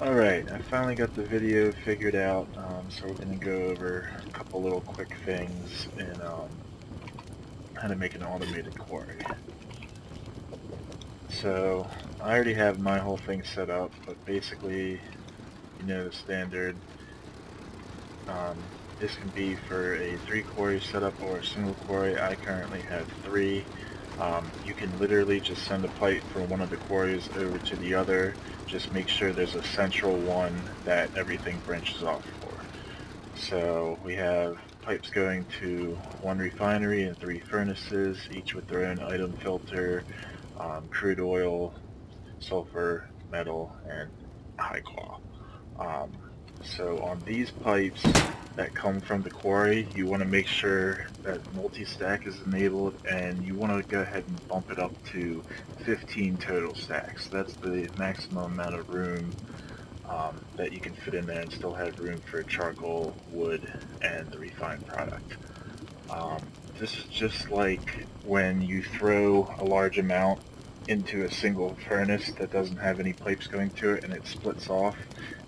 Alright, I finally got the video figured out, so we're going to go over a couple little quick things in how to make an automated quarry. So, I already have my whole thing set up, but basically, you know the standard. This can be for a 3-quarry setup or a single quarry. I currently have 3. You can literally just send a pipe from one of the quarries over to the other. Just make sure there's a central one that everything branches off for. So we have pipes going to 1 refinery and 3 furnaces, each with their own item filter, crude oil, sulfur, metal, and high qual. So on these pipes that come from the quarry, you want to make sure that multi-stack is enabled, and you want to go ahead and bump it up to 15 total stacks. That's the maximum amount of room that you can fit in there and still have room for charcoal, wood, and the refined product. This is just like when you throw a large amount into a single furnace that doesn't have any pipes going to it and it splits off.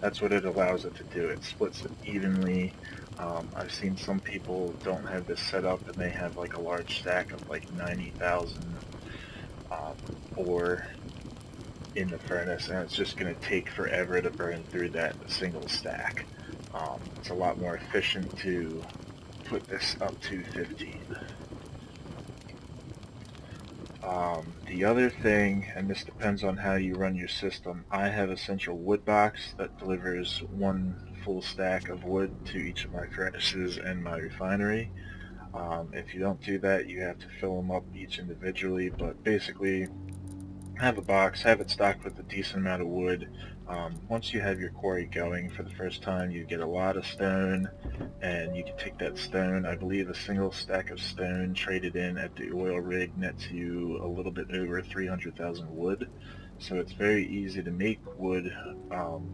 That's what it allows it to do. It splits it evenly. I've seen some people don't have this set up and they have like a large stack of like 90,000 ore in the furnace, and it's just going to take forever to burn through that single stack. It's a lot more efficient to put this up to 15. The other thing, and this depends on how you run your system, I have a central wood box that delivers 1 full stack of wood to each of my furnaces and my refinery. If you don't do that, you have to fill them up each individually, but basically have a box, have it stocked with a decent amount of wood. Once you have your quarry going for the first time, you get a lot of stone, and you can take that stone. I believe a single stack of stone traded in at the oil rig nets you a little bit over 300,000 wood. So it's very easy to make wood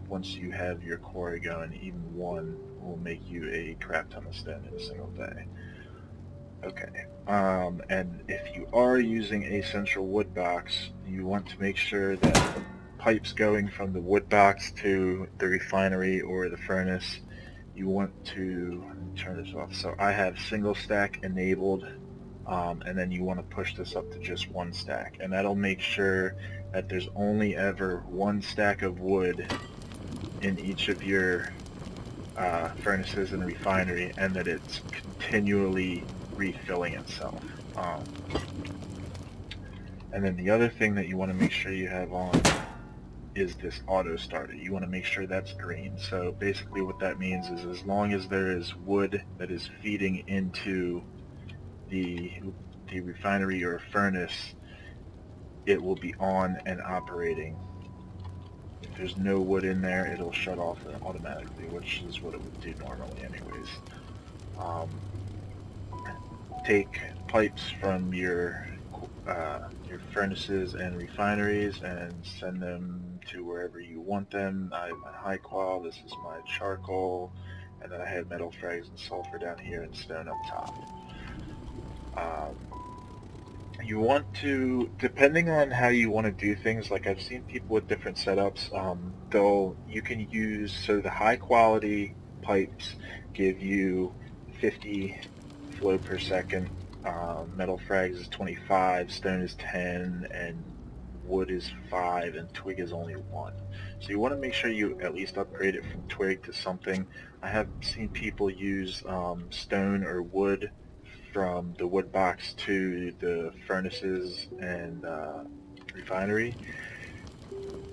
once you have your quarry going. Even 1 will make you a crap ton of stone in a single day. Okay, and if you are using a central wood box, you want to make sure that the pipes going from the wood box to the refinery or the furnace, you want to turn this off. So I have single stack enabled, and then you want to push this up to just 1 stack, and that'll make sure that there's only ever 1 stack of wood in each of your furnaces and refinery, and that it's continually refilling itself. And then the other thing that you want to make sure you have on is this auto starter. You want to make sure that's green. So basically what that means is as long as there is wood that is feeding into the refinery or furnace, it will be on and operating. If there's no wood in there, it'll shut off automatically, which is what it would do normally anyways. Take pipes from your furnaces and refineries and send them to wherever you want them. I have my high qual, this is my charcoal, and then I have metal frags and sulfur down here and stone up top. You want to, depending on how you want to do things, like I've seen people with different setups, you can use, so the high quality pipes give you 50 flow per second, metal frags is 25, stone is 10, and wood is 5, and twig is only 1. So you want to make sure you at least upgrade it from twig to something. I have seen people use stone or wood from the wood box to the furnaces and refinery.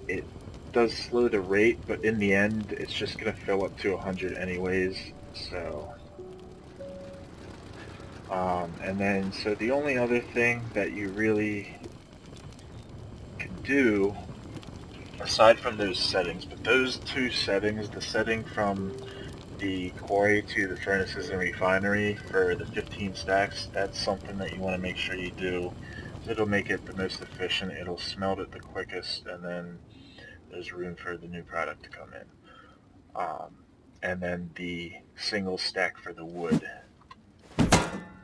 It does slow the rate, but in the end, it's just going to fill up to 100 anyways. So, and then, so the only other thing that you really can do, aside from those settings, but those 2 settings, the setting from the quarry to the furnaces and refinery for the 15 stacks, that's something that you want to make sure you do. It'll make it the most efficient, it'll smelt it the quickest, and then there's room for the new product to come in. And then the single stack for the wood.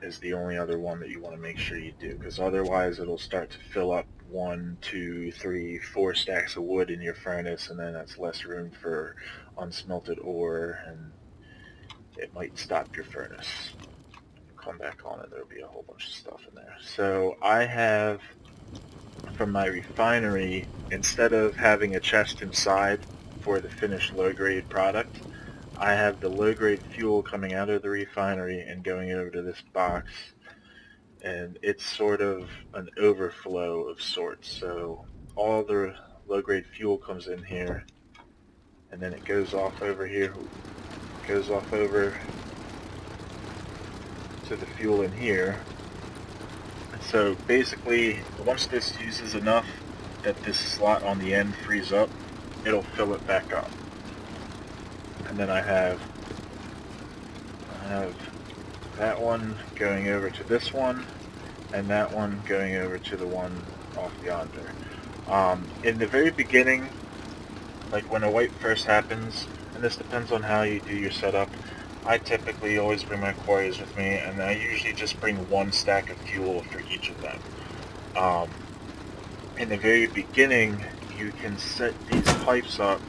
is the only other one that you want to make sure you do, because otherwise it'll start to fill up 1, 2, 3, 4 stacks of wood in your furnace, and then that's less room for unsmelted ore, and it might stop your furnace. Come back on and there'll be a whole bunch of stuff in there. So I have, from my refinery, instead of having a chest inside for the finished low-grade product, I have the low-grade fuel coming out of the refinery and going over to this box, and it's sort of an overflow of sorts. So all the low-grade fuel comes in here, and then it goes off over here, goes off over to the fuel in here. So basically, once this uses enough that this slot on the end frees up, it'll fill it back up. And then I have that one going over to this one, and that one going over to the one off yonder. In the very beginning, like when a wipe first happens, and this depends on how you do your setup, I typically always bring my quarries with me, and I usually just bring 1 stack of fuel for each of them. In the very beginning, you can set these pipes up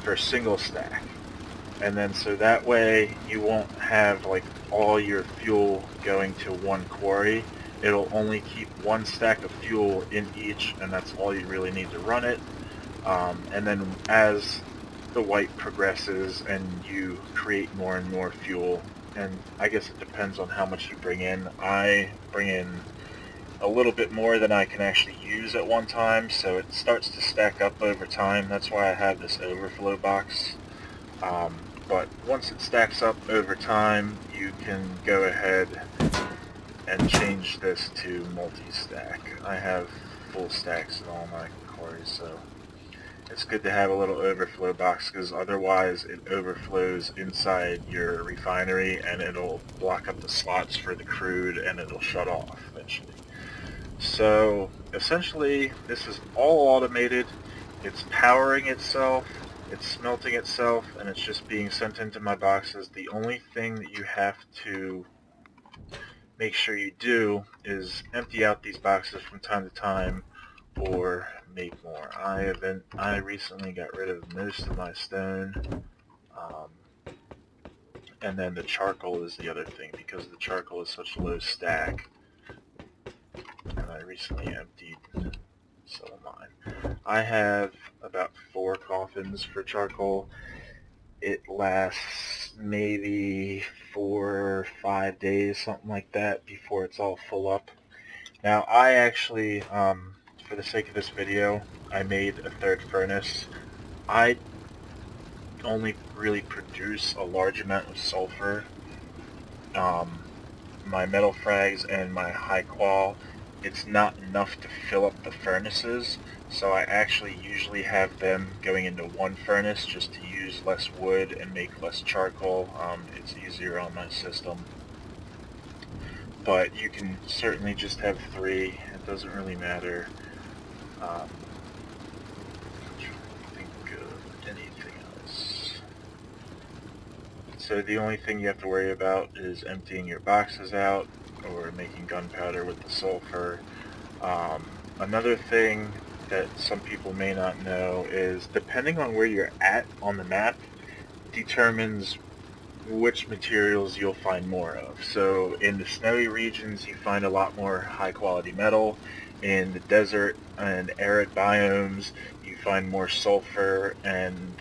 for a single stack, and then so that way you won't have like all your fuel going to one quarry. It'll only keep 1 stack of fuel in each, and that's all you really need to run it. And then as the wipe progresses and you create more and more fuel, and I guess it depends on how much you bring in. I bring in a little bit more than I can actually use at one time, so it starts to stack up over time. That's why I have this overflow box. But once it stacks up over time, you can go ahead and change this to multi-stack. I have full stacks in all my quarries, so it's good to have a little overflow box, because otherwise it overflows inside your refinery and it'll block up the slots for the crude and it'll shut off eventually. So essentially this is all automated. It's powering itself, it's smelting itself, and it's just being sent into my boxes. The only thing that you have to make sure you do is empty out these boxes from time to time, or make more. I recently got rid of most of my stone, and then the charcoal is the other thing, because the charcoal is such a low stack, and I recently emptied some of mine. I have about 4 coffins for charcoal. It lasts maybe 4 or 5 days, something like that, before it's all full up. Now I actually, for the sake of this video, I made a 3rd furnace. I only really produce a large amount of sulfur. My metal frags and my high qual, it's not enough to fill up the furnaces, so I actually usually have them going into 1 furnace just to use less wood and make less charcoal. It's easier on my system. But you can certainly just have 3, it doesn't really matter. I'm trying to think of anything else. So the only thing you have to worry about is emptying your boxes out, or making gunpowder with the sulfur. Another thing that some people may not know is, depending on where you're at on the map, determines which materials you'll find more of. So in the snowy regions, you find a lot more high quality metal. In the desert and arid biomes, you find more sulfur, and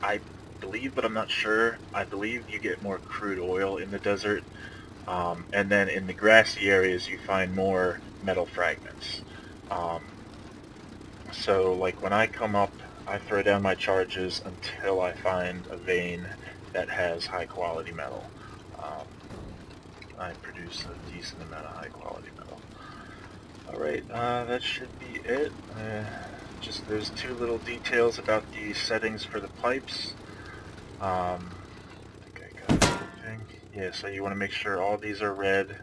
I believe, but I'm not sure, I believe you get more crude oil in the desert. And then in the grassy areas, you find more metal fragments. So like when I come up, I throw down my charges until I find a vein that has high quality metal. I produce a decent amount of high quality metal. Alright, that should be it. Just those 2 little details about the settings for the pipes. I think I got everything. Yeah, so you want to make sure all these are red.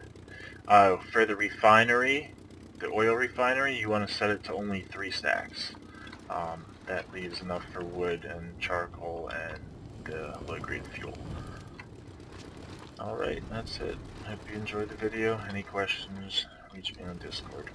For the refinery, the oil refinery, you want to set it to only 3 stacks. That leaves enough for wood and charcoal and low-grade fuel. Alright, that's it. Hope you enjoyed the video. Any questions, reach me on Discord.